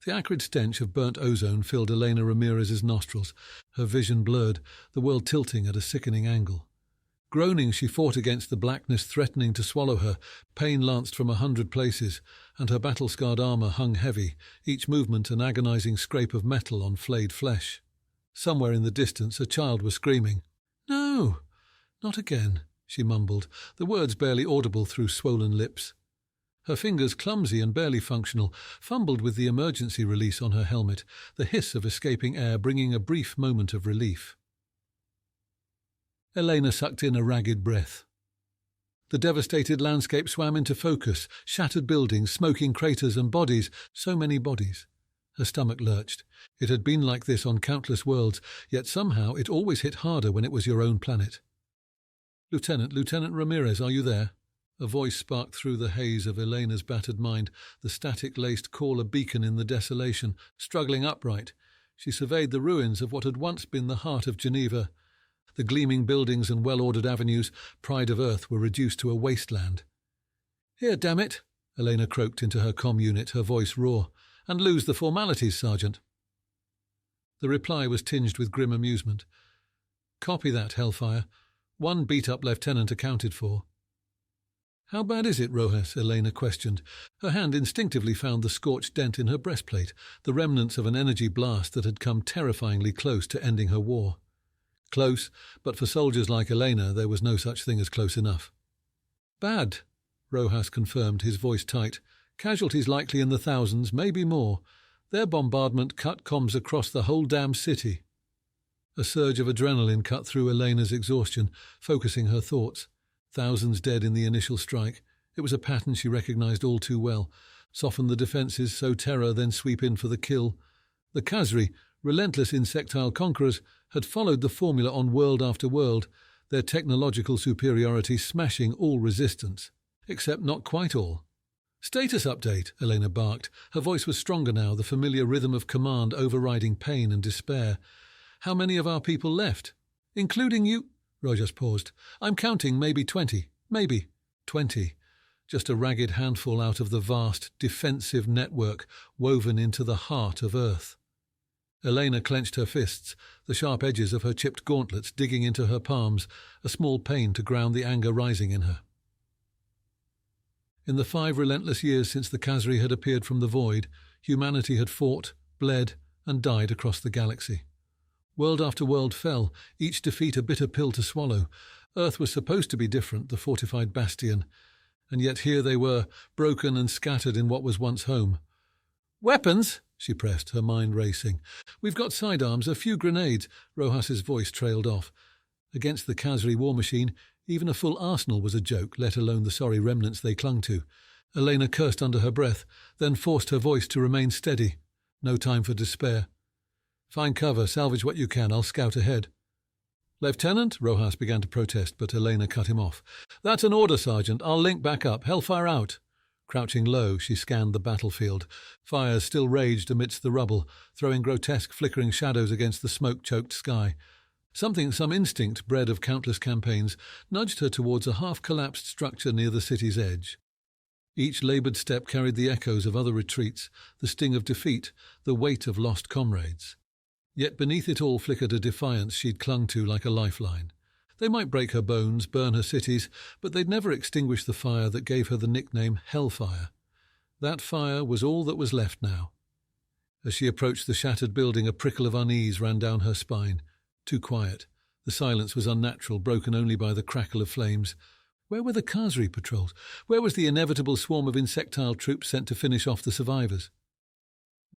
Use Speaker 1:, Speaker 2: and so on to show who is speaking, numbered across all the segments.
Speaker 1: The acrid stench of burnt ozone filled Elena Ramirez's nostrils, her vision blurred, the world tilting at a sickening angle. Groaning, she fought against the blackness threatening to swallow her. Pain lanced from 100 places, and her battle-scarred armour hung heavy, each movement an agonizing scrape of metal on flayed flesh. Somewhere in the distance a child was screaming. "No, not again," she mumbled, the words barely audible through swollen lips. Her fingers, clumsy and barely functional, fumbled with the emergency release on her helmet, the hiss of escaping air bringing a brief moment of relief. Elena sucked in a ragged breath. The devastated landscape swam into focus, shattered buildings, smoking craters and bodies, so many bodies. Her stomach lurched. It had been like this on countless worlds, yet somehow it always hit harder when it was your own planet. Lieutenant Ramirez, are you there?" A voice sparked through the haze of Elena's battered mind, the static-laced call a beacon in the desolation. Struggling upright, she surveyed the ruins of what had once been the heart of Geneva. The gleaming buildings and well-ordered avenues, pride of Earth, were reduced to a wasteland. "Here, damn it," Elena croaked into her comm unit, her voice raw. "And lose the formalities, Sergeant." The reply was tinged with grim amusement. "Copy that, Hellfire. 1 beat-up lieutenant accounted for." "How bad is it, Rojas?" Elena questioned. Her hand instinctively found the scorched dent in her breastplate, the remnants of an energy blast that had come terrifyingly close to ending her war. Close, but for soldiers like Elena there was no such thing as close enough. "Bad," Rojas confirmed, his voice tight. "Casualties likely in the thousands, maybe more. Their bombardment cut comms across the whole damn city." A surge of adrenaline cut through Elena's exhaustion, focusing her thoughts. Thousands dead in the initial strike. It was a pattern she recognized all too well. Soften the defences, sow terror, then sweep in for the kill. The Kazri, relentless insectile conquerors, had followed the formula on world after world, their technological superiority smashing all resistance. Except not quite all. "Status update," Elena barked. Her voice was stronger now, the familiar rhythm of command overriding pain and despair. "How many of our people left?" "Including you—" Rojas paused. "I'm counting maybe 20. Maybe 20. Just a ragged handful out of the vast, defensive network woven into the heart of Earth." Elena clenched her fists, the sharp edges of her chipped gauntlets digging into her palms, a small pain to ground the anger rising in her. In the 5 relentless years since the Kazri had appeared from the void, humanity had fought, bled, and died across the galaxy. World after world fell, each defeat a bitter pill to swallow. Earth was supposed to be different, the fortified bastion, and yet here they were, broken and scattered in what was once home. "Weapons!" she pressed, her mind racing. "We've got sidearms, a few grenades." Rojas's voice trailed off. Against the Kazri war machine, even a full arsenal was a joke, let alone the sorry remnants they clung to. Elena cursed under her breath, then forced her voice to remain steady. No time for despair. "Find cover, salvage what you can, I'll scout ahead." "Lieutenant?" Rojas began to protest, but Elena cut him off. "That's an order, Sergeant. I'll link back up. Hellfire out." Crouching low, she scanned the battlefield. Fires still raged amidst the rubble, throwing grotesque flickering shadows against the smoke-choked sky. Some instinct, bred of countless campaigns, nudged her towards a half-collapsed structure near the city's edge. Each laboured step carried the echoes of other retreats, the sting of defeat, the weight of lost comrades. Yet beneath it all flickered a defiance she'd clung to like a lifeline. They might break her bones, burn her cities, but they'd never extinguish the fire that gave her the nickname Hellfire. That fire was all that was left now. As she approached the shattered building, a prickle of unease ran down her spine. Too quiet. The silence was unnatural, broken only by the crackle of flames. Where were the Kazri patrols? Where was the inevitable swarm of insectile troops sent to finish off the survivors?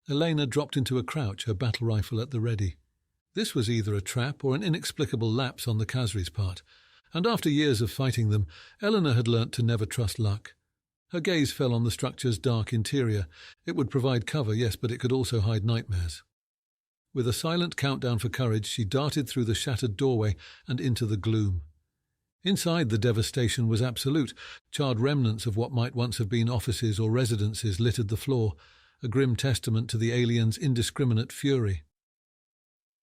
Speaker 1: Elena dropped into a crouch, her battle rifle at the ready. This was either a trap or an inexplicable lapse on the Kazri's part, and after years of fighting them, Elena had learnt to never trust luck. Her gaze fell on the structure's dark interior. It would provide cover, yes, but it could also hide nightmares. With a silent countdown for courage, she darted through the shattered doorway and into the gloom. Inside, the devastation was absolute. Charred remnants of what might once have been offices or residences littered the floor, a grim testament to the aliens' indiscriminate fury.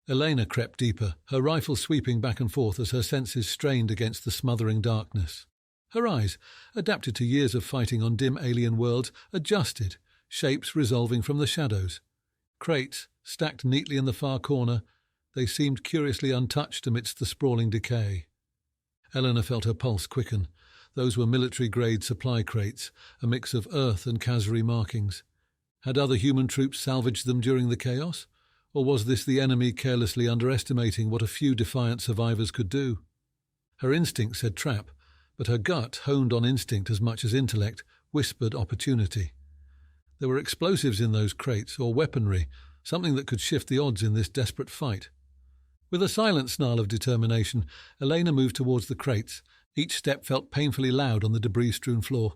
Speaker 1: Elena crept deeper, her rifle sweeping back and forth as her senses strained against the smothering darkness. Her eyes, adapted to years of fighting on dim alien worlds, adjusted, shapes resolving from the shadows. Crates, stacked neatly in the far corner, they seemed curiously untouched amidst the sprawling decay. Elena felt her pulse quicken. Those were military-grade supply crates, a mix of Earth and Kazri markings. Had other human troops salvaged them during the chaos? Or was this the enemy carelessly underestimating what a few defiant survivors could do? Her instinct said trap, but her gut, honed on instinct as much as intellect, whispered opportunity. There were explosives in those crates, or weaponry, something that could shift the odds in this desperate fight. With a silent snarl of determination, Elena moved towards the crates. Each step felt painfully loud on the debris-strewn floor.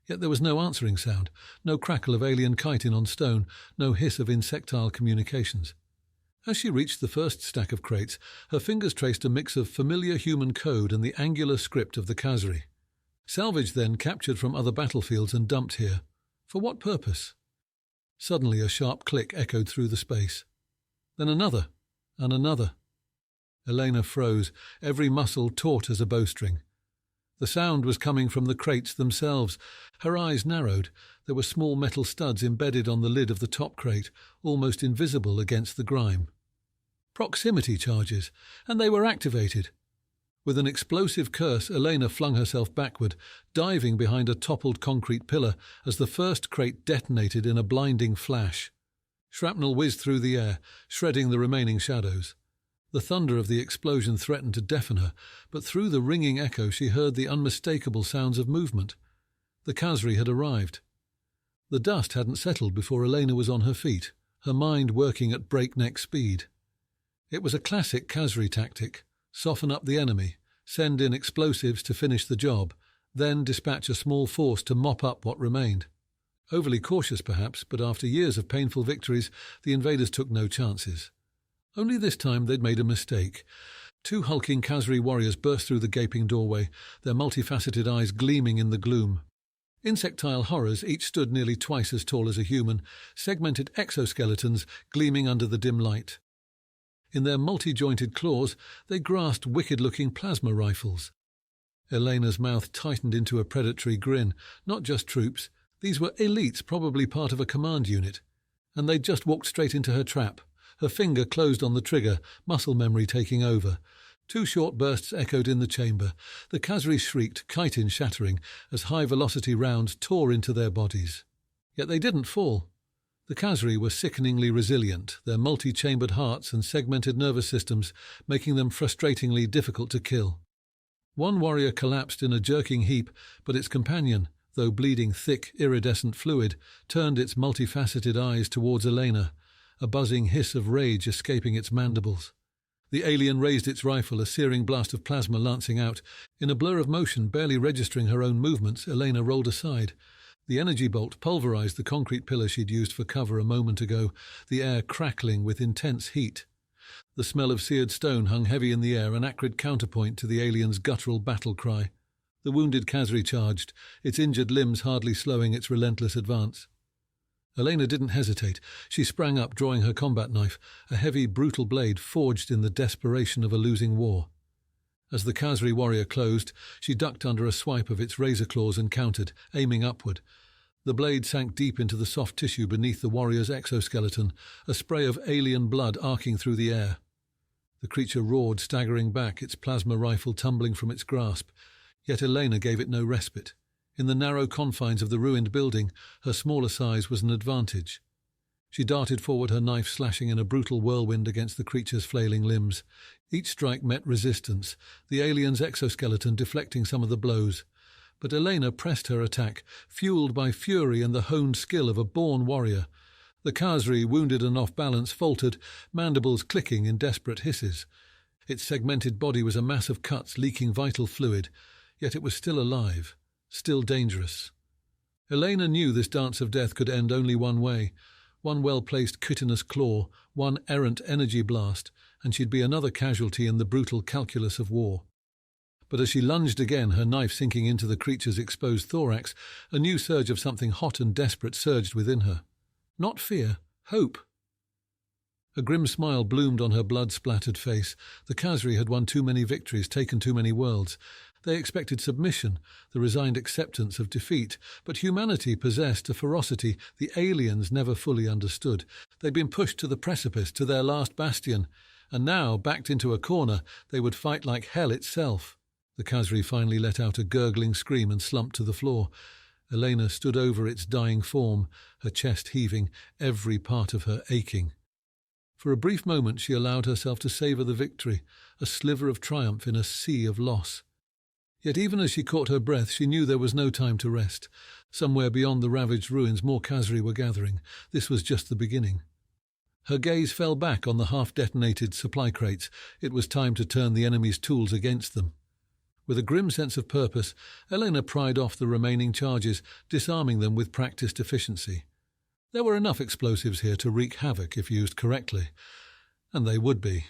Speaker 1: Yet there was no answering sound, no crackle of alien chitin on stone, no hiss of insectile communications. As she reached the first stack of crates, her fingers traced a mix of familiar human code and the angular script of the Kazri. Salvage then captured from other battlefields and dumped here. For what purpose? Suddenly a sharp click echoed through the space. Then another, and another. Elena froze, every muscle taut as a bowstring. The sound was coming from the crates themselves. Her eyes narrowed. There were small metal studs embedded on the lid of the top crate, almost invisible against the grime. Proximity charges, and they were activated. With an explosive curse, Elena flung herself backward, diving behind a toppled concrete pillar as the first crate detonated in a blinding flash. Shrapnel whizzed through the air, shredding the remaining shadows. The thunder of the explosion threatened to deafen her, but through the ringing echo she heard the unmistakable sounds of movement. The Kazri had arrived. The dust hadn't settled before Elena was on her feet, her mind working at breakneck speed. It was a classic Kazri tactic: soften up the enemy, send in explosives to finish the job, then dispatch a small force to mop up what remained. Overly cautious perhaps, but after years of painful victories, the invaders took no chances. Only this time they'd made a mistake. Two hulking Kazri warriors burst through the gaping doorway, their multifaceted eyes gleaming in the gloom. Insectile horrors, each stood nearly twice as tall as a human, segmented exoskeletons gleaming under the dim light. In their multi-jointed claws, they grasped wicked-looking plasma rifles. Elena's mouth tightened into a predatory grin. Not just troops. These were elites, probably part of a command unit. And they'd just walked straight into her trap. Her finger closed on the trigger, muscle memory taking over. Two short bursts echoed in the chamber. The Kazri shrieked, chitin shattering, as high-velocity rounds tore into their bodies. Yet they didn't fall. The Kazri were sickeningly resilient, their multi-chambered hearts and segmented nervous systems making them frustratingly difficult to kill. One warrior collapsed in a jerking heap, but its companion, though bleeding thick, iridescent fluid, turned its multifaceted eyes towards Elena, a buzzing hiss of rage escaping its mandibles. The alien raised its rifle, a searing blast of plasma lancing out. In a blur of motion, barely registering her own movements, Elena rolled aside. The energy bolt pulverized the concrete pillar she'd used for cover a moment ago, the air crackling with intense heat. The smell of seared stone hung heavy in the air, an acrid counterpoint to the alien's guttural battle cry. The wounded Kazri charged, its injured limbs hardly slowing its relentless advance. Elena didn't hesitate. She sprang up, drawing her combat knife, a heavy, brutal blade forged in the desperation of a losing war. As the Kazri warrior closed, she ducked under a swipe of its razor claws and countered, aiming upward. The blade sank deep into the soft tissue beneath the warrior's exoskeleton, a spray of alien blood arcing through the air. The creature roared, staggering back, its plasma rifle tumbling from its grasp. Yet Elena gave it no respite. In the narrow confines of the ruined building, her smaller size was an advantage. She darted forward, her knife slashing in a brutal whirlwind against the creature's flailing limbs. Each strike met resistance, the alien's exoskeleton deflecting some of the blows. But Elena pressed her attack, fueled by fury and the honed skill of a born warrior. The Kazri, wounded and off balance, faltered, mandibles clicking in desperate hisses. Its segmented body was a mass of cuts leaking vital fluid, yet it was still alive. Still dangerous. Elena knew this dance of death could end only one way. One well-placed chitinous claw, one errant energy blast, and she'd be another casualty in the brutal calculus of war. But as she lunged again, her knife sinking into the creature's exposed thorax, a new surge of something hot and desperate surged within her. Not fear, hope. A grim smile bloomed on her blood-splattered face. The Kazri had won too many victories, taken too many worlds. They expected submission, the resigned acceptance of defeat, but humanity possessed a ferocity the aliens never fully understood. They'd been pushed to the precipice, to their last bastion, and now, backed into a corner, they would fight like hell itself. The Kazri finally let out a gurgling scream and slumped to the floor. Elena stood over its dying form, her chest heaving, every part of her aching. For a brief moment she allowed herself to savour the victory, a sliver of triumph in a sea of loss. Yet even as she caught her breath, she knew there was no time to rest. Somewhere beyond the ravaged ruins more Kazri were gathering. This was just the beginning. Her gaze fell back on the half-detonated supply crates. It was time to turn the enemy's tools against them. With a grim sense of purpose, Elena pried off the remaining charges, disarming them with practiced efficiency. There were enough explosives here to wreak havoc if used correctly. And they would be.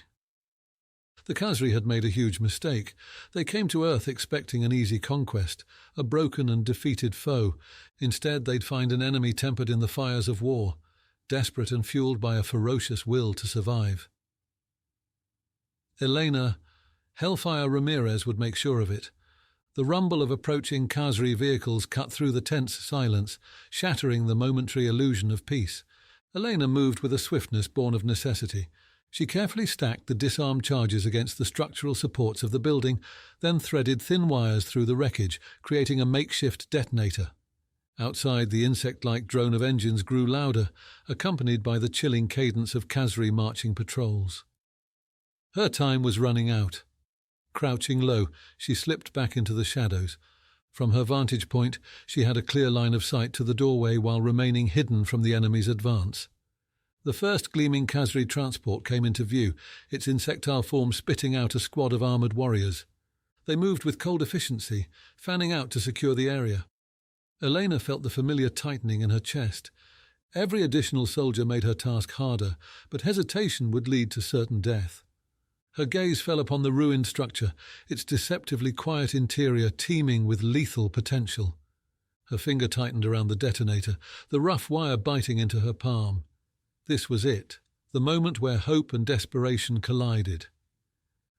Speaker 1: The Kazri had made a huge mistake. They came to Earth expecting an easy conquest, a broken and defeated foe. Instead, they'd find an enemy tempered in the fires of war, desperate and fueled by a ferocious will to survive. Elena, Hellfire Ramirez would make sure of it. The rumble of approaching Kazri vehicles cut through the tense silence, shattering the momentary illusion of peace. Elena moved with a swiftness born of necessity. She carefully stacked the disarmed charges against the structural supports of the building, then threaded thin wires through the wreckage, creating a makeshift detonator. Outside, the insect-like drone of engines grew louder, accompanied by the chilling cadence of Kazri marching patrols. Her time was running out. Crouching low, she slipped back into the shadows. From her vantage point, she had a clear line of sight to the doorway while remaining hidden from the enemy's advance. The first gleaming Kazri transport came into view, its insectile form spitting out a squad of armoured warriors. They moved with cold efficiency, fanning out to secure the area. Elena felt the familiar tightening in her chest. Every additional soldier made her task harder, but hesitation would lead to certain death. Her gaze fell upon the ruined structure, its deceptively quiet interior teeming with lethal potential. Her finger tightened around the detonator, the rough wire biting into her palm. This was it, the moment where hope and desperation collided.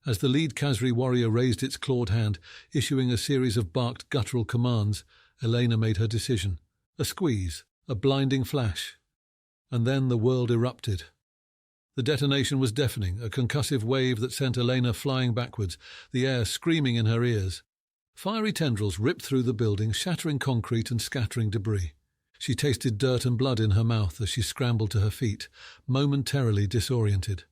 Speaker 1: As the lead Kazri warrior raised its clawed hand, issuing a series of barked guttural commands, Elena made her decision. A squeeze, a blinding flash, and then the world erupted. The detonation was deafening, a concussive wave that sent Elena flying backwards, the air screaming in her ears. Fiery tendrils ripped through the building, shattering concrete and scattering debris. She tasted dirt and blood in her mouth as she scrambled to her feet, momentarily disoriented.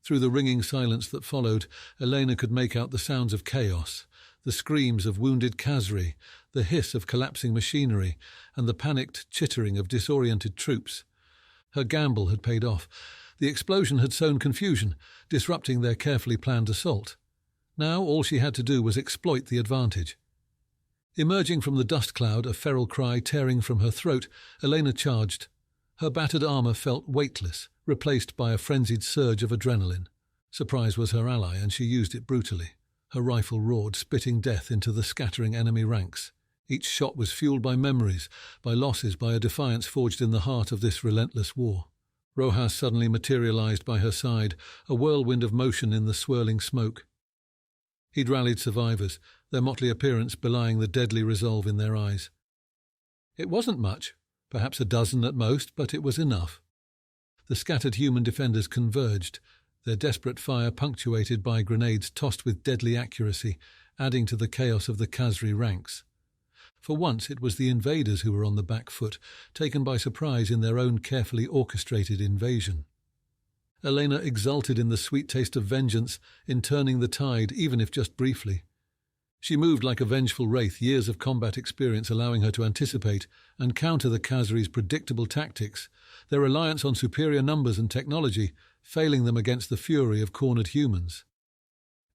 Speaker 1: Through the ringing silence that followed, Elena could make out the sounds of chaos, the screams of wounded Kazri, the hiss of collapsing machinery, and the panicked chittering of disoriented troops. Her gamble had paid off. The explosion had sown confusion, disrupting their carefully planned assault. Now all she had to do was exploit the advantage. Emerging from the dust cloud, a feral cry tearing from her throat, Elena charged. Her battered armour felt weightless, replaced by a frenzied surge of adrenaline. Surprise was her ally, and she used it brutally. Her rifle roared, spitting death into the scattering enemy ranks. Each shot was fueled by memories, by losses, by a defiance forged in the heart of this relentless war. Rojas suddenly materialized by her side, a whirlwind of motion in the swirling smoke. He'd rallied survivors, their motley appearance belying the deadly resolve in their eyes. It wasn't much, perhaps a dozen at most, but it was enough. The scattered human defenders converged, their desperate fire punctuated by grenades tossed with deadly accuracy, adding to the chaos of the Kazri ranks. For once it was the invaders who were on the back foot, taken by surprise in their own carefully orchestrated invasion. Elena exulted in the sweet taste of vengeance, in turning the tide, even if just briefly. She moved like a vengeful wraith, years of combat experience allowing her to anticipate and counter the Kazri's predictable tactics, their reliance on superior numbers and technology, failing them against the fury of cornered humans.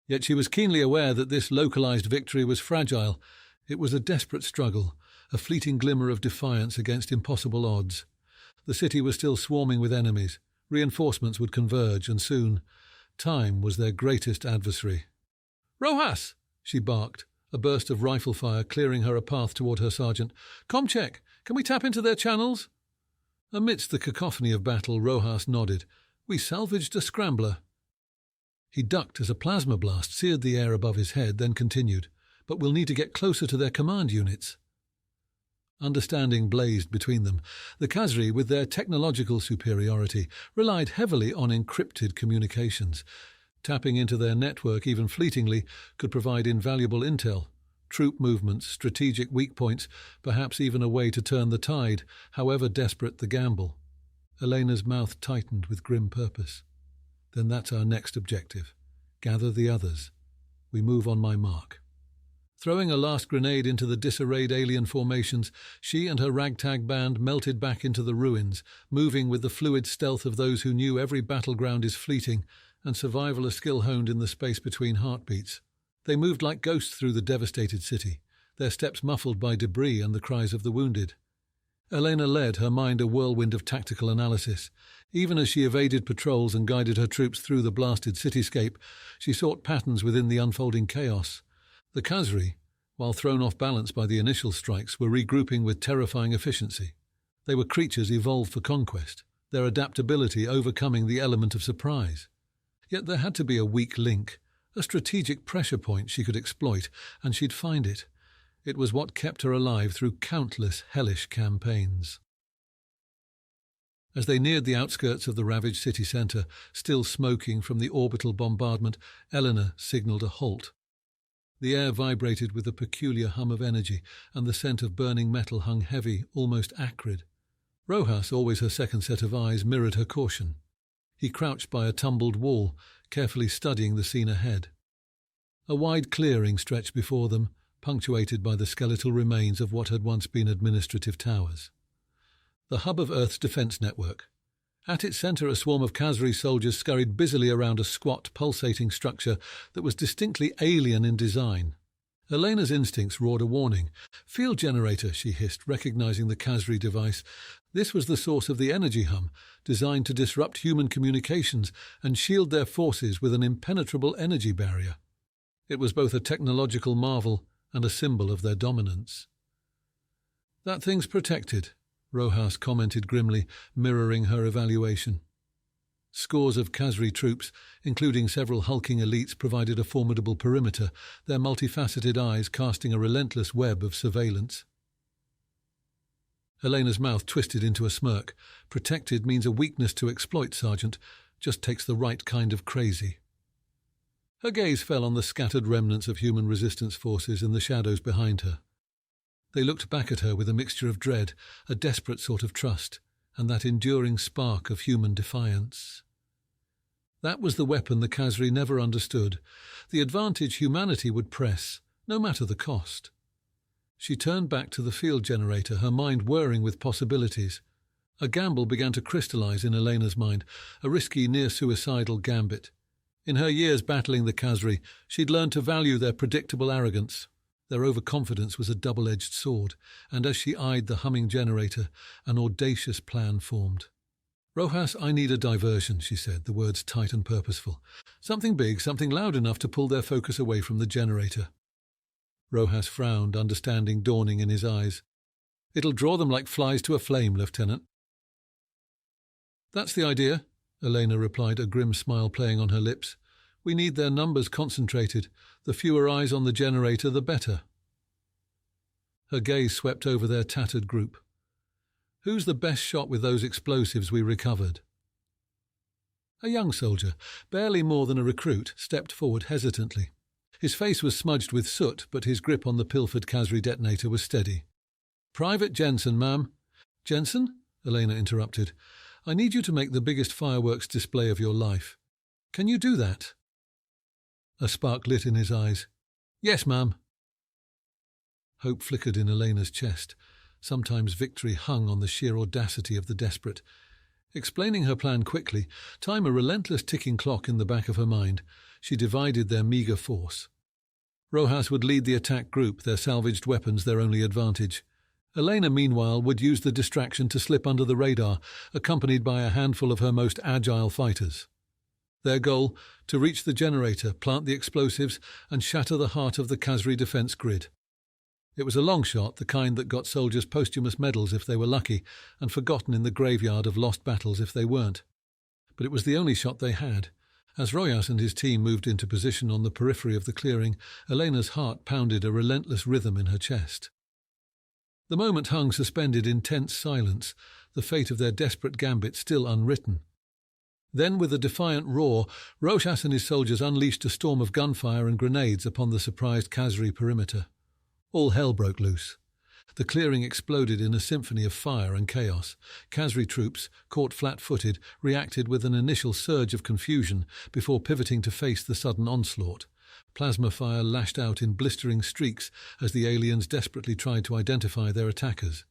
Speaker 1: Yet she was keenly aware that this localized victory was fragile. It was a desperate struggle, a fleeting glimmer of defiance against impossible odds. The city was still swarming with enemies. Reinforcements would converge, and soon, time was their greatest adversary. "Rojas!" she barked, a burst of rifle fire clearing her a path toward her sergeant. "Comcheck, can we tap into their channels?" Amidst the cacophony of battle, Rojas nodded. "We salvaged a scrambler." He ducked as a plasma blast seared the air above his head, then continued. but we'll need to get closer to their command units." Understanding blazed between them. The Kazri, with their technological superiority, relied heavily on encrypted communications. Tapping into their network, even fleetingly, could provide invaluable intel, troop movements, strategic weak points, perhaps even a way to turn the tide, however desperate the gamble. Elena's mouth tightened with grim purpose. "Then that's our next objective. Gather the others. We move on my mark." Throwing a last grenade into the disarrayed alien formations, she and her ragtag band melted back into the ruins, moving with the fluid stealth of those who knew every battleground is fleeting and survival a skill honed in the space between heartbeats. They moved like ghosts through the devastated city, their steps muffled by debris and the cries of the wounded. Elena led, her mind a whirlwind of tactical analysis. Even as she evaded patrols and guided her troops through the blasted cityscape, she sought patterns within the unfolding chaos. The Kazri, while thrown off balance by the initial strikes, were regrouping with terrifying efficiency. They were creatures evolved for conquest, their adaptability overcoming the element of surprise. Yet there had to be a weak link, a strategic pressure point she could exploit, and she'd find it. It was what kept her alive through countless hellish campaigns. As they neared the outskirts of the ravaged city centre, still smoking from the orbital bombardment, Elena signalled a halt. The air vibrated with a peculiar hum of energy, and the scent of burning metal hung heavy, almost acrid. Rojas, always her second set of eyes, mirrored her caution. He crouched by a tumbled wall, carefully studying the scene ahead. A wide clearing stretched before them, punctuated by the skeletal remains of what had once been administrative towers. The hub of Earth's defence network. At its centre, a swarm of Kazri soldiers scurried busily around a squat, pulsating structure that was distinctly alien in design. Elena's instincts roared a warning. "Field generator," she hissed, recognizing the Kazri device. This was the source of the energy hum, designed to disrupt human communications and shield their forces with an impenetrable energy barrier. It was both a technological marvel and a symbol of their dominance. "That thing's protected," Rojas commented grimly, mirroring her evaluation. Scores of Kazri troops, including several hulking elites, provided a formidable perimeter, their multifaceted eyes casting a relentless web of surveillance. Elena's mouth twisted into a smirk. "Protected means a weakness to exploit, Sergeant. Just takes the right kind of crazy." Her gaze fell on the scattered remnants of human resistance forces in the shadows behind her. They looked back at her with a mixture of dread, a desperate sort of trust, and that enduring spark of human defiance. That was the weapon the Kazri never understood, the advantage humanity would press, no matter the cost. She turned back to the field generator, her mind whirring with possibilities. A gamble began to crystallize in Elena's mind, a risky, near-suicidal gambit. In her years battling the Kazri, she'd learned to value their predictable arrogance. Their overconfidence was a double-edged sword, and as she eyed the humming generator, an audacious plan formed. "Rojas, I need a diversion," she said, the words tight and purposeful. "Something big, something loud enough to pull their focus away from the generator." Rojas frowned, understanding dawning in his eyes. "It'll draw them like flies to a flame, Lieutenant." "That's the idea," Elena replied, a grim smile playing on her lips. "We need their numbers concentrated. The fewer eyes on the generator, the better." Her gaze swept over their tattered group. "Who's the best shot with those explosives we recovered?" A young soldier, barely more than a recruit, stepped forward hesitantly. His face was smudged with soot, but his grip on the pilfered Kazri detonator was steady. "Private Jensen, ma'am." "Jensen?" Elena interrupted. "I need you to make the biggest fireworks display of your life. Can you do that?" A spark lit in his eyes. "Yes, ma'am." Hope flickered in Elena's chest. Sometimes victory hung on the sheer audacity of the desperate. Explaining her plan quickly, time a relentless ticking clock in the back of her mind, she divided their meagre force. Rojas would lead the attack group, their salvaged weapons their only advantage. Elena, meanwhile, would use the distraction to slip under the radar, accompanied by a handful of her most agile fighters. Their goal, to reach the generator, plant the explosives, and shatter the heart of the Kazri defence grid. It was a long shot, the kind that got soldiers posthumous medals if they were lucky, and forgotten in the graveyard of lost battles if they weren't. But it was the only shot they had, As Royas and his team moved into position on the periphery of the clearing, Elena's heart pounded a relentless rhythm in her chest. The moment hung suspended in tense silence, the fate of their desperate gambit still unwritten. Then, with a defiant roar, Royas and his soldiers unleashed a storm of gunfire and grenades upon the surprised Kazri perimeter. All hell broke loose. The clearing exploded in a symphony of fire and chaos. Kazri troops, caught flat-footed, reacted with an initial surge of confusion before pivoting to face the sudden onslaught. Plasma fire lashed out in blistering streaks as the aliens desperately tried to identify their attackers.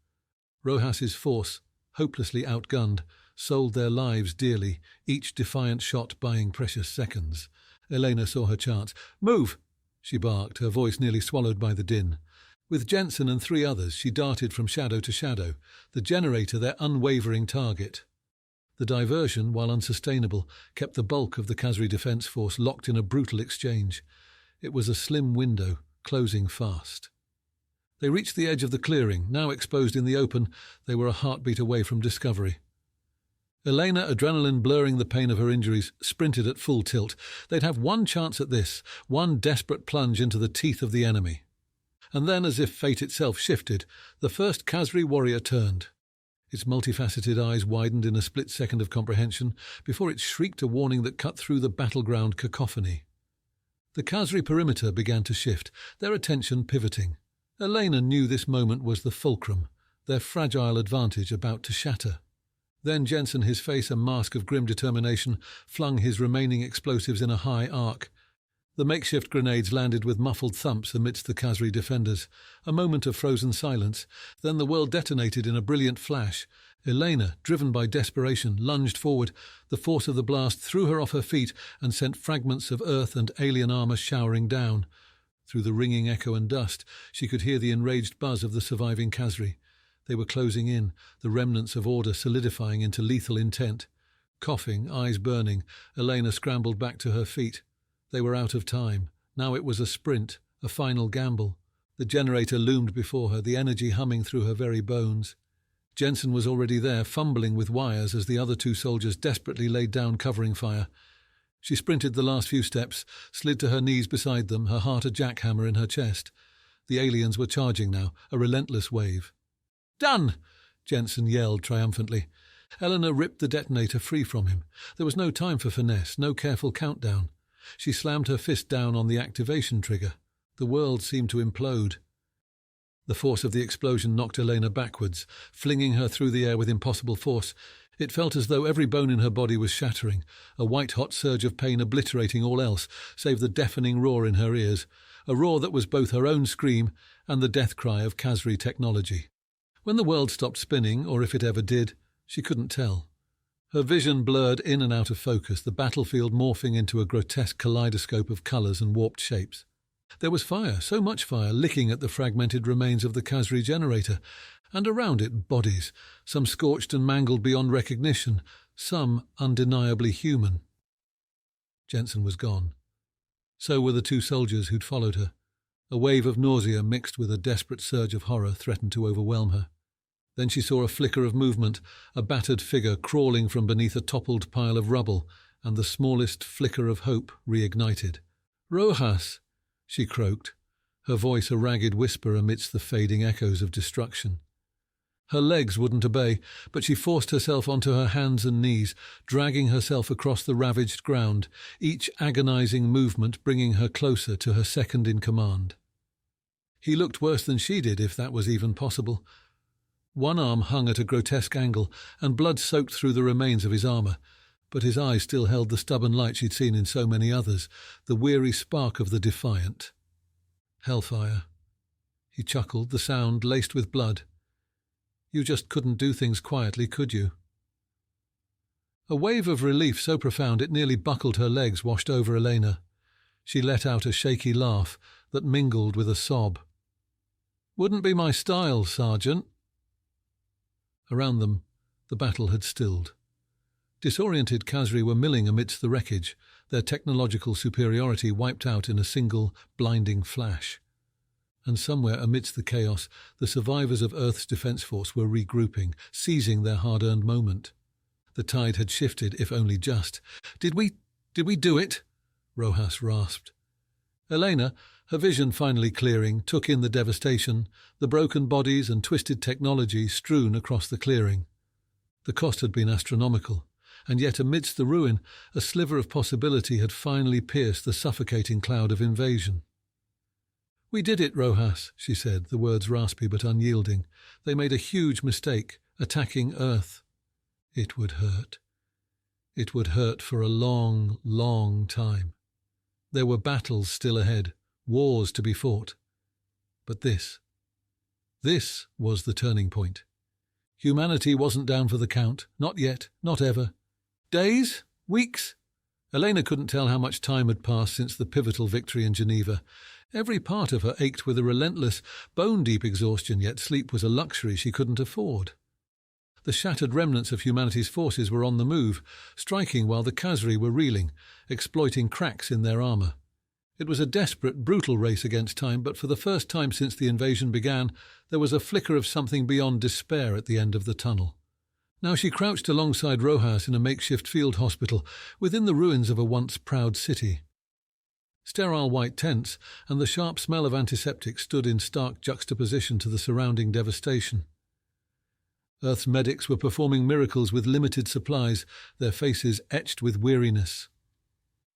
Speaker 1: Rohas's force, hopelessly outgunned, sold their lives dearly, each defiant shot buying precious seconds. Elena saw her chance. "Move!" she barked, her voice nearly swallowed by the din. With Jensen and 3 others, she darted from shadow to shadow, the generator their unwavering target. The diversion, while unsustainable, kept the bulk of the Kazri defence force locked in a brutal exchange. It was a slim window, closing fast. They reached the edge of the clearing. Now exposed in the open, they were a heartbeat away from discovery. Elena, adrenaline blurring the pain of her injuries, sprinted at full tilt. They'd have one chance at this, one desperate plunge into the teeth of the enemy. And then, as if fate itself shifted, the first Kazri warrior turned. Its multifaceted eyes widened in a split second of comprehension before it shrieked a warning that cut through the battleground cacophony. The Kazri perimeter began to shift, their attention pivoting. Elena knew this moment was the fulcrum, their fragile advantage about to shatter. Then Jensen, his face a mask of grim determination, flung his remaining explosives in a high arc. The makeshift grenades landed with muffled thumps amidst the Kazri defenders. A moment of frozen silence. Then the world detonated in a brilliant flash. Elena, driven by desperation, lunged forward. The force of the blast threw her off her feet and sent fragments of earth and alien armour showering down. Through the ringing echo and dust, she could hear the enraged buzz of the surviving Kazri. They were closing in, the remnants of order solidifying into lethal intent. Coughing, eyes burning, Elena scrambled back to her feet. They were out of time. Now it was a sprint, a final gamble. The generator loomed before her, the energy humming through her very bones. Jensen was already there, fumbling with wires as the other 2 soldiers desperately laid down covering fire. She sprinted the last few steps, slid to her knees beside them, her heart a jackhammer in her chest. The aliens were charging now, a relentless wave. "Done!" Jensen yelled triumphantly. Elena ripped the detonator free from him. There was no time for finesse, no careful countdown. She slammed her fist down on the activation trigger. The world seemed to implode. The force of the explosion knocked Elena backwards, flinging her through the air with impossible force. It felt as though every bone in her body was shattering, a white-hot surge of pain obliterating all else, save the deafening roar in her ears, a roar that was both her own scream and the death cry of Kazri technology. When the world stopped spinning, or if it ever did, she couldn't tell. Her vision blurred in and out of focus, the battlefield morphing into a grotesque kaleidoscope of colours and warped shapes. There was fire, so much fire, licking at the fragmented remains of the Kazri generator, and around it bodies, some scorched and mangled beyond recognition, some undeniably human. Jensen was gone. So were the 2 soldiers who'd followed her. A wave of nausea mixed with a desperate surge of horror threatened to overwhelm her. Then she saw a flicker of movement, a battered figure crawling from beneath a toppled pile of rubble, and the smallest flicker of hope reignited. "Rojas!" she croaked, her voice a ragged whisper amidst the fading echoes of destruction. Her legs wouldn't obey, but she forced herself onto her hands and knees, dragging herself across the ravaged ground, each agonizing movement bringing her closer to her second in command. He looked worse than she did, if that was even possible. One arm hung at a grotesque angle, and blood soaked through the remains of his armour, but his eyes still held the stubborn light she'd seen in so many others, the weary spark of the defiant. Hellfire. He chuckled, the sound laced with blood. You just couldn't do things quietly, could you? A wave of relief so profound it nearly buckled her legs washed over Elena. She let out a shaky laugh that mingled with a sob. "Wouldn't be my style, Sergeant." Around them, the battle had stilled. Disoriented Kazri were milling amidst the wreckage, their technological superiority wiped out in a single, blinding flash. And somewhere amidst the chaos, the survivors of Earth's defence force were regrouping, seizing their hard-earned moment. The tide had shifted, if only just. "Did we—" Did we do it? Rojas rasped. Elena, her vision finally clearing, took in the devastation, the broken bodies and twisted technology strewn across the clearing. The cost had been astronomical, and yet amidst the ruin, a sliver of possibility had finally pierced the suffocating cloud of invasion. "We did it, Rojas," she said, the words raspy but unyielding. "They made a huge mistake, attacking Earth. It would hurt. It would hurt for a long, long time. There were battles still ahead, wars to be fought. But this was the turning point. Humanity wasn't down for the count, not yet, not ever. Days? Weeks? Elena couldn't tell how much time had passed since the pivotal victory in Geneva. Every part of her ached with a relentless, bone-deep exhaustion, yet sleep was a luxury she couldn't afford. The shattered remnants of humanity's forces were on the move, striking while the Kazri were reeling, exploiting cracks in their armour. It was a desperate, brutal race against time, but for the first time since the invasion began, there was a flicker of something beyond despair at the end of the tunnel. Now she crouched alongside Rojas in a makeshift field hospital, within the ruins of a once proud city. Sterile white tents and the sharp smell of antiseptics stood in stark juxtaposition to the surrounding devastation. Earth's medics were performing miracles with limited supplies, their faces etched with weariness.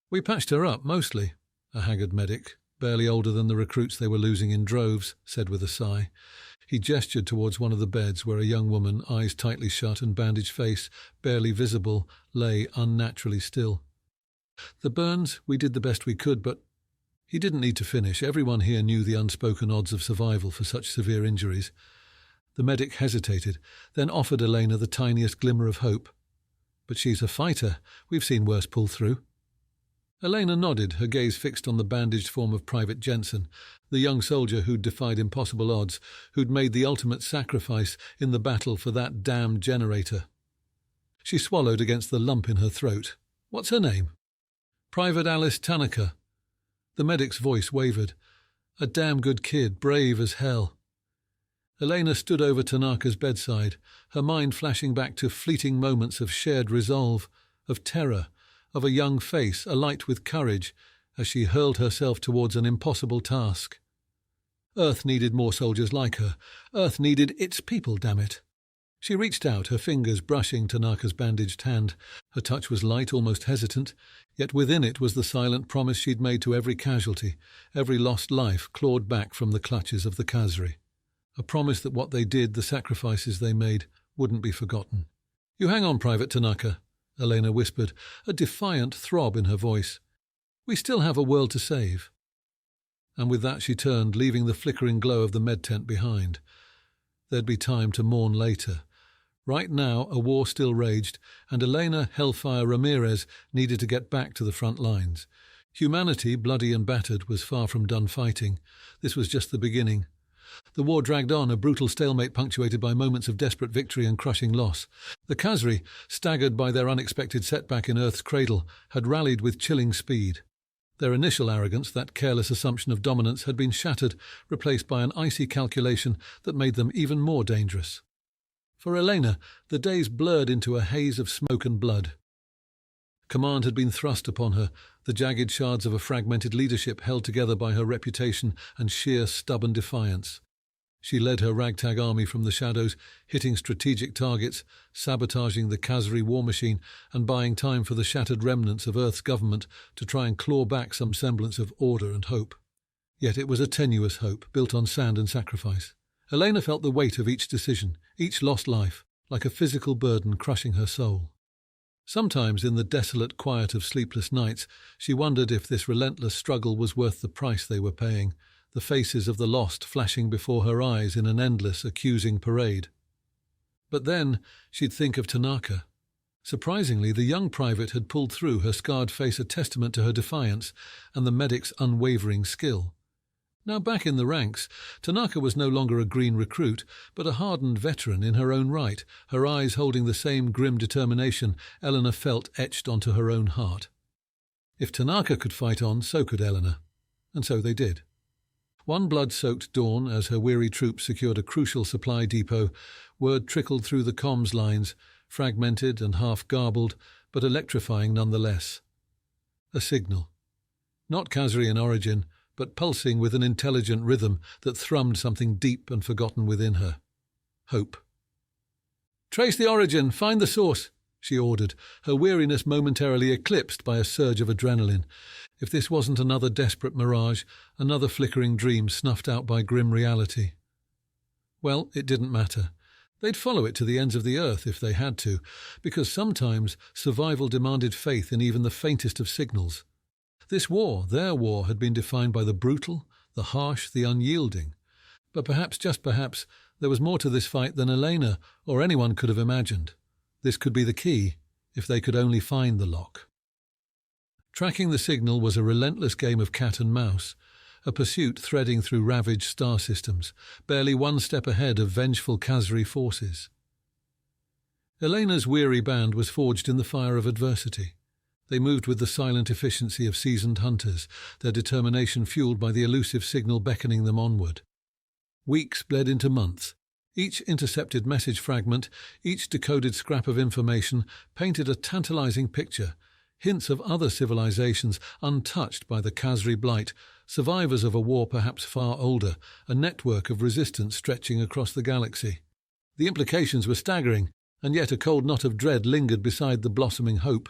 Speaker 1: "We patched her up, mostly," a haggard medic, barely older than the recruits they were losing in droves, said with a sigh. He gestured towards one of the beds where a young woman, eyes tightly shut and bandaged face, barely visible, lay unnaturally still. "The burns, we did the best we could, but—" He didn't need to finish. Everyone here knew the unspoken odds of survival for such severe injuries. The medic hesitated, then offered Elena the tiniest glimmer of hope. "But she's a fighter. We've seen worse pull through." Elena nodded, her gaze fixed on the bandaged form of Private Jensen, the young soldier who'd defied impossible odds, who'd made the ultimate sacrifice in the battle for that damned generator. She swallowed against the lump in her throat. "What's her name?" "Private Alice Tanaka." The medic's voice wavered. "A damn good kid, brave as hell." Elena stood over Tanaka's bedside, her mind flashing back to fleeting moments of shared resolve, of terror, of a young face alight with courage as she hurled herself towards an impossible task. Earth needed more soldiers like her. Earth needed its people, damn it. She reached out, her fingers brushing Tanaka's bandaged hand. Her touch was light, almost hesitant, yet within it was the silent promise she'd made to every casualty, every lost life clawed back from the clutches of the Kazri. A promise that what they did, the sacrifices they made, wouldn't be forgotten. "You hang on, Private Tanaka," Elena whispered, a defiant throb in her voice. "We still have a world to save." And with that she turned, leaving the flickering glow of the med tent behind. There'd be time to mourn later. Right now, a war still raged, and Elena, Hellfire, Ramirez needed to get back to the front lines. Humanity, bloody and battered, was far from done fighting. This was just the beginning. The war dragged on, a brutal stalemate punctuated by moments of desperate victory and crushing loss. The Kazri, staggered by their unexpected setback in Earth's cradle, had rallied with chilling speed. Their initial arrogance, that careless assumption of dominance, had been shattered, replaced by an icy calculation that made them even more dangerous. For Elena, the days blurred into a haze of smoke and blood. Command had been thrust upon her, the jagged shards of a fragmented leadership held together by her reputation and sheer stubborn defiance. She led her ragtag army from the shadows, hitting strategic targets, sabotaging the Kazri war machine, and buying time for the shattered remnants of Earth's government to try and claw back some semblance of order and hope. Yet it was a tenuous hope, built on sand and sacrifice. Elena felt the weight of each decision, each lost life, like a physical burden crushing her soul. Sometimes, in the desolate quiet of sleepless nights, she wondered if this relentless struggle was worth the price they were paying, the faces of the lost flashing before her eyes in an endless, accusing parade. But then she'd think of Tanaka. Surprisingly, the young private had pulled through, her scarred face a testament to her defiance and the medic's unwavering skill. Now back in the ranks, Tanaka was no longer a green recruit, but a hardened veteran in her own right, her eyes holding the same grim determination Elena felt etched onto her own heart. If Tanaka could fight on, so could Elena. And so they did. One blood-soaked dawn, as her weary troops secured a crucial supply depot, word trickled through the comms lines, fragmented and half-garbled, but electrifying nonetheless. A signal. Not Kazri in origin, but pulsing with an intelligent rhythm that thrummed something deep and forgotten within her. Hope. "Trace the origin, find the source," she ordered, her weariness momentarily eclipsed by a surge of adrenaline. If this wasn't another desperate mirage, another flickering dream snuffed out by grim reality. Well, it didn't matter. They'd follow it to the ends of the earth if they had to, because sometimes survival demanded faith in even the faintest of signals. This war, their war, had been defined by the brutal, the harsh, the unyielding. But perhaps, just perhaps, there was more to this fight than Elena or anyone could have imagined. This could be the key, if they could only find the lock. Tracking the signal was a relentless game of cat and mouse, a pursuit threading through ravaged star systems, barely one step ahead of vengeful Kazri forces. Elena's weary band was forged in the fire of adversity. They moved with the silent efficiency of seasoned hunters, their determination fueled by the elusive signal beckoning them onward. Weeks bled into months. Each intercepted message fragment, each decoded scrap of information, painted a tantalizing picture, hints of other civilizations untouched by the Kazri blight, survivors of a war perhaps far older, a network of resistance stretching across the galaxy. The implications were staggering, and yet a cold knot of dread lingered beside the blossoming hope.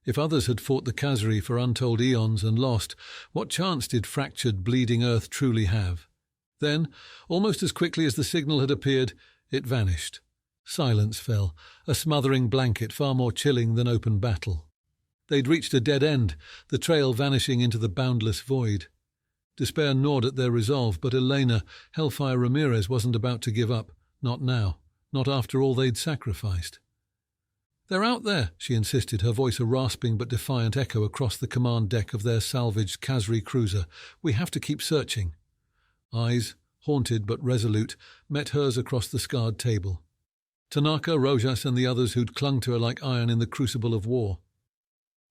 Speaker 1: If others had fought the Kazri for untold eons and lost, what chance did fractured, bleeding Earth truly have? Then, almost as quickly as the signal had appeared, it vanished. Silence fell, a smothering blanket far more chilling than open battle. They'd reached a dead end, the trail vanishing into the boundless void. Despair gnawed at their resolve, but Elena, Hellfire Ramirez, wasn't about to give up. Not now. Not after all they'd sacrificed. "They're out there," she insisted, her voice a rasping but defiant echo across the command deck of their salvaged Kazri cruiser. "We have to keep searching." Eyes, haunted but resolute, met hers across the scarred table. Tanaka, Rojas, and the others who'd clung to her like iron in the crucible of war.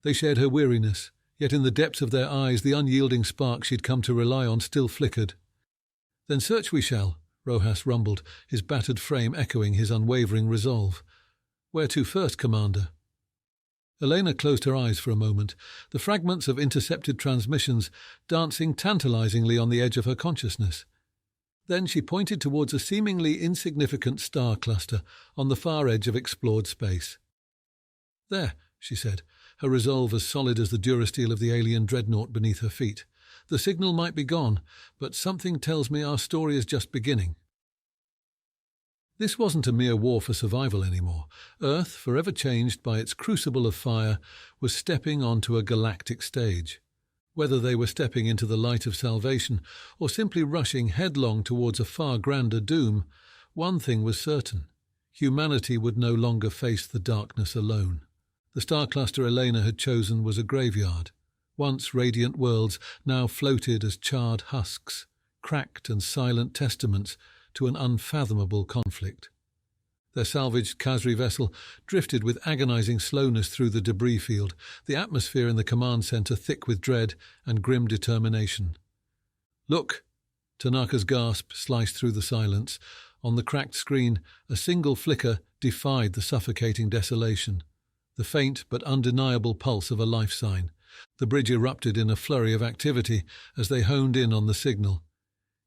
Speaker 1: They shared her weariness, yet in the depths of their eyes the unyielding spark she'd come to rely on still flickered. "Then search we shall," Rojas rumbled, his battered frame echoing his unwavering resolve. "Where to first, Commander?" Elena closed her eyes for a moment, the fragments of intercepted transmissions dancing tantalizingly on the edge of her consciousness. Then she pointed towards a seemingly insignificant star cluster on the far edge of explored space. "There," she said, her resolve as solid as the durasteel of the alien dreadnought beneath her feet. "The signal might be gone, but something tells me our story is just beginning." This wasn't a mere war for survival anymore. Earth, forever changed by its crucible of fire, was stepping onto a galactic stage. Whether they were stepping into the light of salvation or simply rushing headlong towards a far grander doom, one thing was certain. Humanity would no longer face the darkness alone. The star cluster Elena had chosen was a graveyard. Once radiant worlds now floated as charred husks, cracked and silent testaments to an unfathomable conflict. Their salvaged Kazri vessel drifted with agonizing slowness through the debris field, the atmosphere in the command center thick with dread and grim determination. "Look!" Tanaka's gasp sliced through the silence. On the cracked screen, a single flicker defied the suffocating desolation. The faint but undeniable pulse of a life sign. The bridge erupted in a flurry of activity as they honed in on the signal.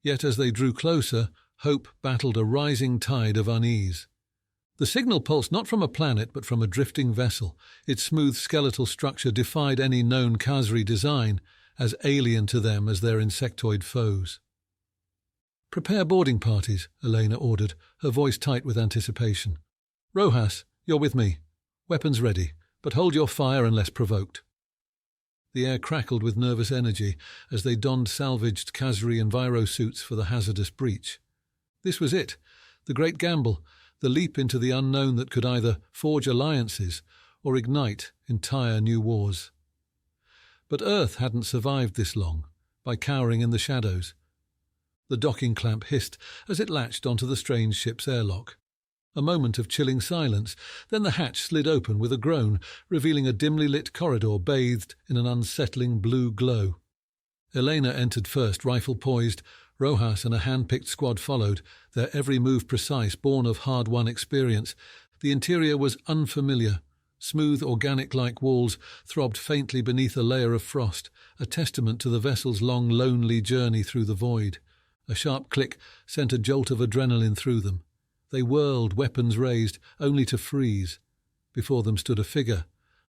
Speaker 1: Yet as they drew closer, hope battled a rising tide of unease. The signal pulsed not from a planet but from a drifting vessel. Its smooth skeletal structure defied any known Kazri design, as alien to them as their insectoid foes. "Prepare boarding parties," Elena ordered, her voice tight with anticipation. "Rojas, you're with me. Weapons ready, but hold your fire unless provoked." The air crackled with nervous energy as they donned salvaged Kazri enviro-suits for the hazardous breach. This was it, the great gamble, the leap into the unknown that could either forge alliances or ignite entire new wars. But Earth hadn't survived this long, by cowering in the shadows. The docking clamp hissed as it latched onto the strange ship's airlock. A moment of chilling silence, then the hatch slid open with a groan, revealing a dimly lit corridor bathed in an unsettling blue glow. Elena entered first, rifle poised. Rojas and a hand-picked squad followed, their every move precise, born of hard-won experience. The interior was unfamiliar, Smooth, organic-like walls throbbed faintly beneath a layer of frost, a testament to the vessel's long, lonely journey through the void. A sharp click sent a jolt of adrenaline through them. They whirled, weapons raised, only to freeze. Before them stood a figure.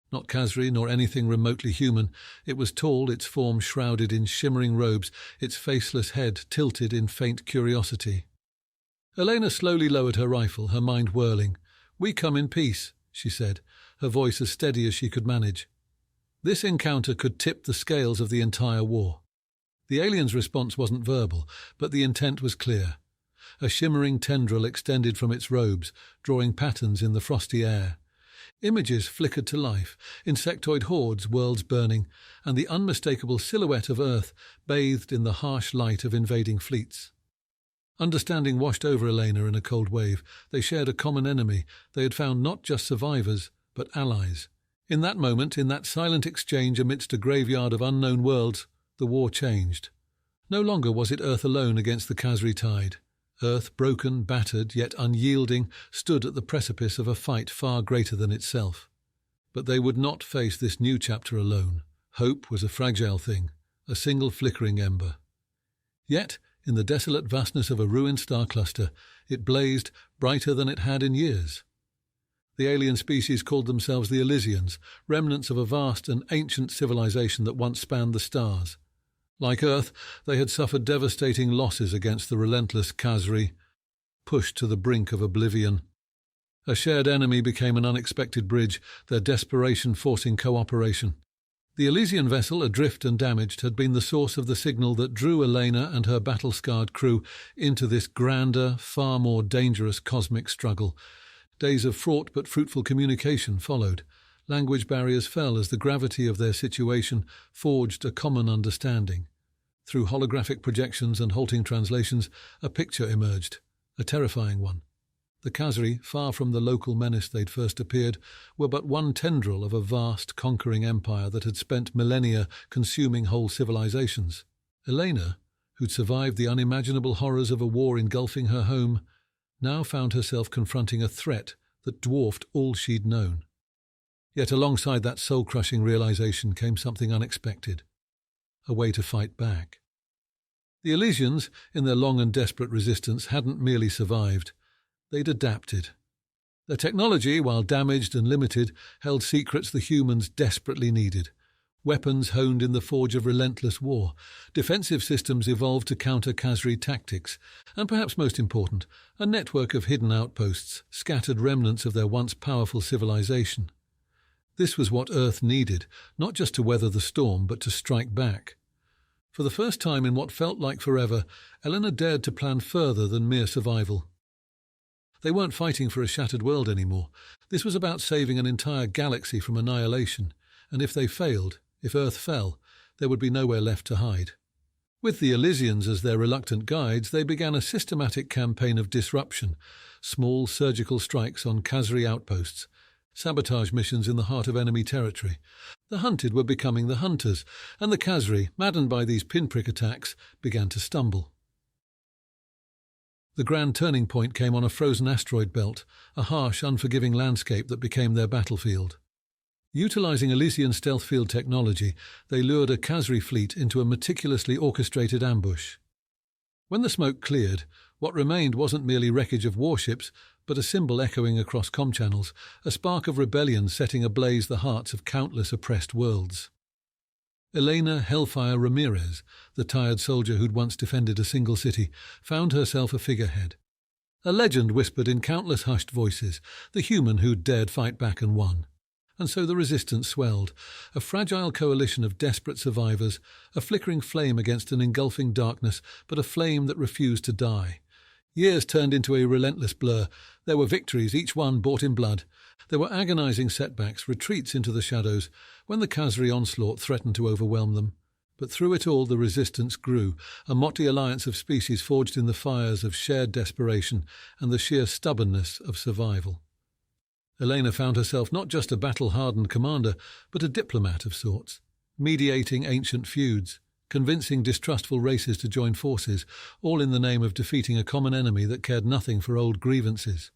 Speaker 1: Not Kazri, nor anything remotely human. It was tall, its form shrouded in shimmering robes, its faceless head tilted in faint curiosity. Elena slowly lowered her rifle, her mind whirling. "We come in peace," she said, her voice as steady as she could manage. This encounter could tip the scales of the entire war. The alien's response wasn't verbal, but the intent was clear. A shimmering tendril extended from its robes, drawing patterns in the frosty air. Images flickered to life, insectoid hordes, worlds burning, and the unmistakable silhouette of Earth bathed in the harsh light of invading fleets. Understanding washed over Elena in a cold wave. They shared a common enemy. They had found not just survivors, but allies. In that moment, in that silent exchange amidst a graveyard of unknown worlds, the war changed. No longer was it Earth alone against the Kazri tide. Earth, broken, battered, yet unyielding, stood at the precipice of a fight far greater than itself. But they would not face this new chapter alone. Hope was a fragile thing, a single flickering ember. Yet, in the desolate vastness of a ruined star cluster, it blazed brighter than it had in years. The alien species called themselves the Elysians, remnants of a vast and ancient civilization that once spanned the stars. Like Earth, they had suffered devastating losses against the relentless Kazri, pushed to the brink of oblivion. A shared enemy became an unexpected bridge, their desperation forcing cooperation. The Elysian vessel, adrift and damaged, had been the source of the signal that drew Elena and her battle-scarred crew into this grander, far more dangerous cosmic struggle. Days of fraught but fruitful communication followed. Language barriers fell as the gravity of their situation forged a common understanding. Through holographic projections and halting translations, a picture emerged, a terrifying one. The Kazri, far from the local menace they'd first appeared, were but one tendril of a vast, conquering empire that had spent millennia consuming whole civilizations. Elena, who'd survived the unimaginable horrors of a war engulfing her home, now found herself confronting a threat that dwarfed all she'd known. Yet alongside that soul-crushing realization came something unexpected, a way to fight back. The Elysians, in their long and desperate resistance, hadn't merely survived. They'd adapted. Their technology, while damaged and limited, held secrets the humans desperately needed. Weapons honed in the forge of relentless war, defensive systems evolved to counter Kazri tactics, and perhaps most important, a network of hidden outposts, scattered remnants of their once powerful civilization. This was what Earth needed, not just to weather the storm, but to strike back. For the first time in what felt like forever, Elena dared to plan further than mere survival. They weren't fighting for a shattered world anymore. This was about saving an entire galaxy from annihilation, and if they failed, if Earth fell, there would be nowhere left to hide. With the Elysians as their reluctant guides, they began a systematic campaign of disruption, small surgical strikes on Kazri outposts, sabotage missions in the heart of enemy territory. The hunted were becoming the hunters, and the Kazri, maddened by these pinprick attacks, began to stumble. The grand turning point came on a frozen asteroid belt, a harsh, unforgiving landscape that became their battlefield. Utilizing Elysian stealth field technology, they lured a Kazri fleet into a meticulously orchestrated ambush. When the smoke cleared, what remained wasn't merely wreckage of warships, but a symbol echoing across comm channels, a spark of rebellion setting ablaze the hearts of countless oppressed worlds. Elena Hellfire Ramirez, the tired soldier who'd once defended a single city, found herself a figurehead. A legend whispered in countless hushed voices, the human who'd dared fight back and won. And so the resistance swelled, a fragile coalition of desperate survivors, a flickering flame against an engulfing darkness, but a flame that refused to die. Years turned into a relentless blur. There were victories, each one bought in blood. There were agonizing setbacks, retreats into the shadows, when the Kazri onslaught threatened to overwhelm them. But through it all the resistance grew, a motley alliance of species forged in the fires of shared desperation and the sheer stubbornness of survival. Elena found herself not just a battle-hardened commander, but a diplomat of sorts, mediating ancient feuds, convincing distrustful races to join forces, all in the name of defeating a common enemy that cared nothing for old grievances.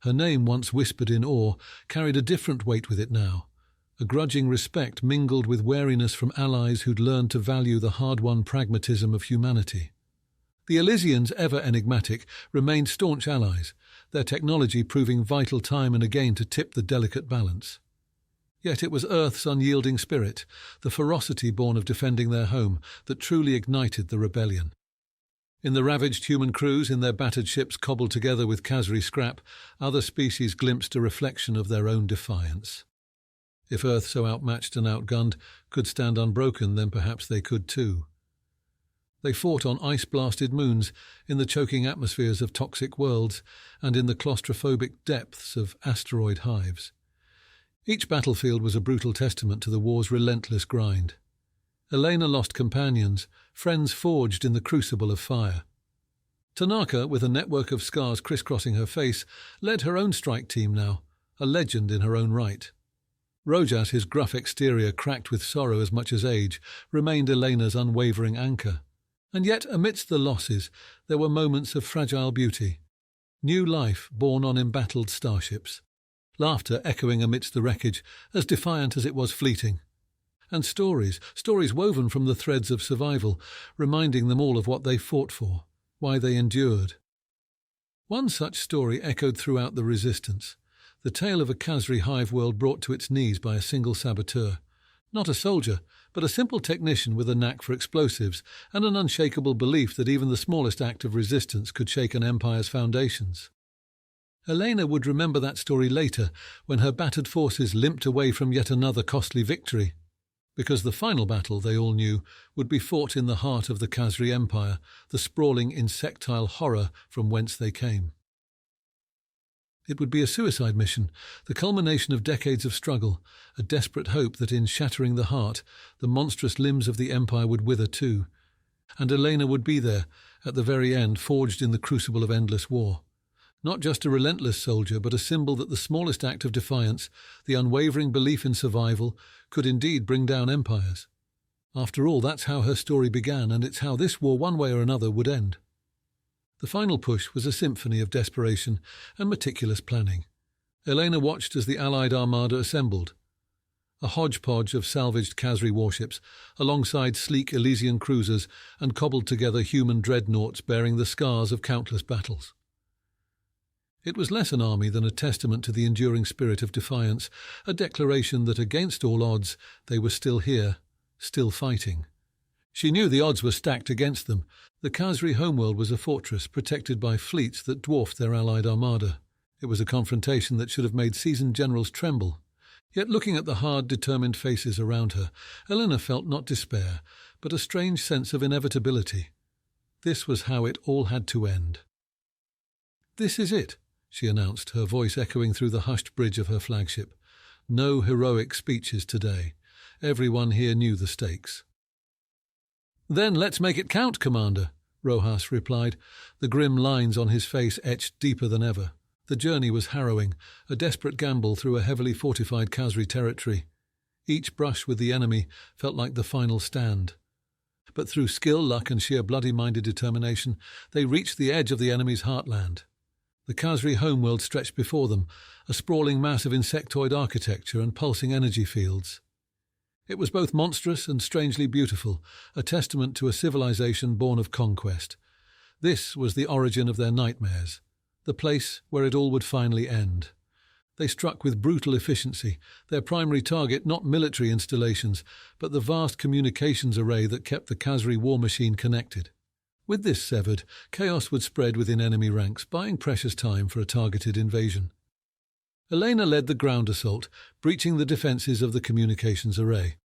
Speaker 1: Her name, once whispered in awe, carried a different weight with it now. A grudging respect mingled with wariness from allies who'd learned to value the hard-won pragmatism of humanity. The Elysians, ever enigmatic, remained staunch allies, their technology proving vital time and again to tip the delicate balance. Yet it was Earth's unyielding spirit, the ferocity born of defending their home, that truly ignited the rebellion. In the ravaged human crews, in their battered ships cobbled together with Kazri scrap, other species glimpsed a reflection of their own defiance. If Earth, so outmatched and outgunned, could stand unbroken, then perhaps they could too. They fought on ice-blasted moons, in the choking atmospheres of toxic worlds, and in the claustrophobic depths of asteroid hives. Each battlefield was a brutal testament to the war's relentless grind. Elena lost companions, friends forged in the crucible of fire. Tanaka, with a network of scars crisscrossing her face, led her own strike team now, a legend in her own right. Rojas, his gruff exterior cracked with sorrow as much as age, remained Elena's unwavering anchor. And yet, amidst the losses, there were moments of fragile beauty. New life born on embattled starships. Laughter echoing amidst the wreckage, as defiant as it was fleeting. And stories woven from the threads of survival, reminding them all of what they fought for, why they endured. One such story echoed throughout the resistance, the tale of a Kazri hive world brought to its knees by a single saboteur. Not a soldier, but a simple technician with a knack for explosives and an unshakable belief that even the smallest act of resistance could shake an empire's foundations. Elena would remember that story later, when her battered forces limped away from yet another costly victory. Because the final battle, they all knew, would be fought in the heart of the Kazri Empire, the sprawling insectile horror from whence they came. It would be a suicide mission, the culmination of decades of struggle, a desperate hope that in shattering the heart, the monstrous limbs of the Empire would wither too. And Elena would be there, at the very end, forged in the crucible of endless war. Not just a relentless soldier, but a symbol that the smallest act of defiance, the unwavering belief in survival, could indeed bring down empires. After all, that's how her story began, and it's how this war, one way or another, would end. The final push was a symphony of desperation and meticulous planning. Elena watched as the Allied armada assembled. A hodgepodge of salvaged Kazri warships, alongside sleek Elysian cruisers and cobbled-together human dreadnoughts bearing the scars of countless battles. It was less an army than a testament to the enduring spirit of defiance, a declaration that against all odds they were still here, still fighting. She knew the odds were stacked against them. The Kazri homeworld was a fortress protected by fleets that dwarfed their allied armada. It was a confrontation that should have made seasoned generals tremble. Yet looking at the hard, determined faces around her, Elena felt not despair, but a strange sense of inevitability. This was how it all had to end. "This is it," she announced, her voice echoing through the hushed bridge of her flagship. No heroic speeches today. Everyone here knew the stakes. "Then let's make it count, Commander," Rojas replied, the grim lines on his face etched deeper than ever. The journey was harrowing, a desperate gamble through a heavily fortified Kazri territory. Each brush with the enemy felt like the final stand. But through skill, luck, and sheer bloody-minded determination, they reached the edge of the enemy's heartland. The Kazri homeworld stretched before them, a sprawling mass of insectoid architecture and pulsing energy fields. It was both monstrous and strangely beautiful, a testament to a civilization born of conquest. This was the origin of their nightmares, the place where it all would finally end. They struck with brutal efficiency, their primary target not military installations, but the vast communications array that kept the Kazri war machine connected. With this severed, chaos would spread within enemy ranks, buying precious time for a targeted invasion. Elena led the ground assault, breaching the defences of the communications array.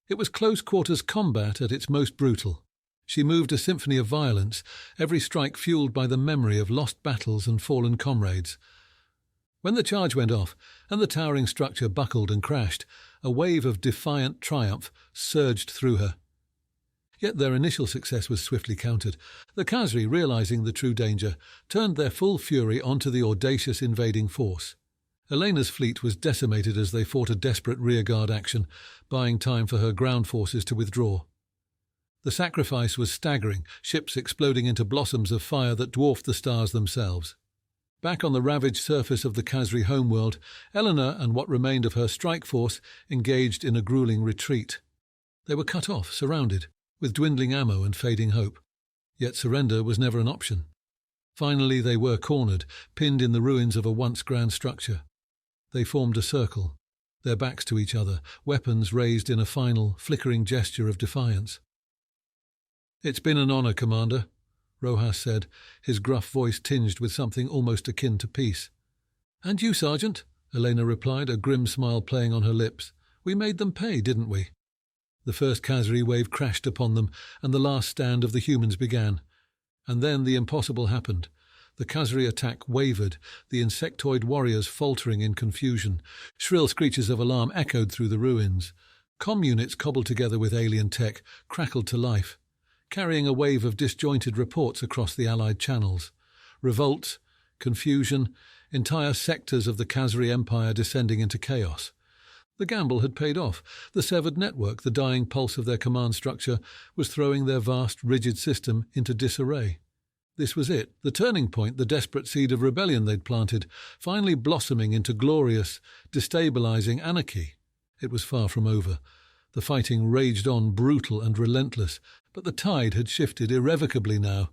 Speaker 1: It was close-quarters combat at its most brutal. She moved a symphony of violence, every strike fueled by the memory of lost battles and fallen comrades. When the charge went off, and the towering structure buckled and crashed, a wave of defiant triumph surged through her. Yet their initial success was swiftly countered. The Kazri, realizing the true danger, turned their full fury onto the audacious invading force. Elena's fleet was decimated as they fought a desperate rearguard action, buying time for her ground forces to withdraw. The sacrifice was staggering, ships exploding into blossoms of fire that dwarfed the stars themselves. Back on the ravaged surface of the Kazri homeworld, Elena and what remained of her strike force engaged in a grueling retreat. They were cut off, surrounded, with dwindling ammo and fading hope. Yet surrender was never an option. Finally they were cornered, pinned in the ruins of a once grand structure. They formed a circle, their backs to each other, weapons raised in a final, flickering gesture of defiance. "It's been an honor, Commander," Rojas said, his gruff voice tinged with something almost akin to peace. "And you, Sergeant," Elena replied, a grim smile playing on her lips. "We made them pay, didn't we?" The first Kazri wave crashed upon them, and the last stand of the humans began. And then the impossible happened. The Kazri attack wavered, the insectoid warriors faltering in confusion. Shrill screeches of alarm echoed through the ruins. Comm units cobbled together with alien tech crackled to life, carrying a wave of disjointed reports across the Allied channels. Revolt, confusion, entire sectors of the Kazri Empire descending into chaos. The gamble had paid off. The severed network, the dying pulse of their command structure, was throwing their vast, rigid system into disarray. This was it, the turning point, the desperate seed of rebellion they'd planted, finally blossoming into glorious, destabilizing anarchy. It was far from over. The fighting raged on, brutal and relentless, but the tide had shifted irrevocably now.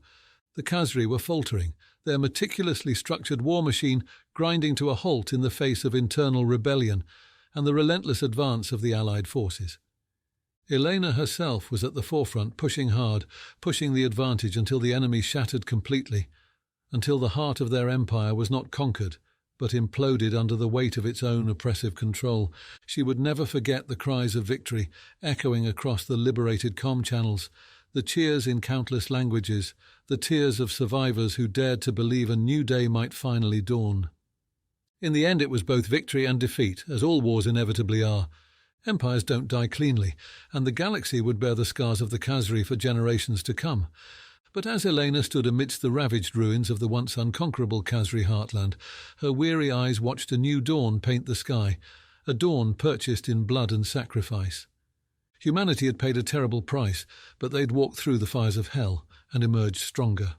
Speaker 1: The Kazri were faltering, their meticulously structured war machine grinding to a halt in the face of internal rebellion and the relentless advance of the Allied forces. Elena herself was at the forefront, pushing hard, pushing the advantage until the enemy shattered completely, until the heart of their empire was not conquered, but imploded under the weight of its own oppressive control. She would never forget the cries of victory echoing across the liberated comm channels, the cheers in countless languages, the tears of survivors who dared to believe a new day might finally dawn. In the end it was both victory and defeat, as all wars inevitably are. Empires don't die cleanly, and the galaxy would bear the scars of the Kazri for generations to come. But as Elena stood amidst the ravaged ruins of the once unconquerable Kazri heartland, her weary eyes watched a new dawn paint the sky, a dawn purchased in blood and sacrifice. Humanity had paid a terrible price, but they'd walked through the fires of hell and emerged stronger.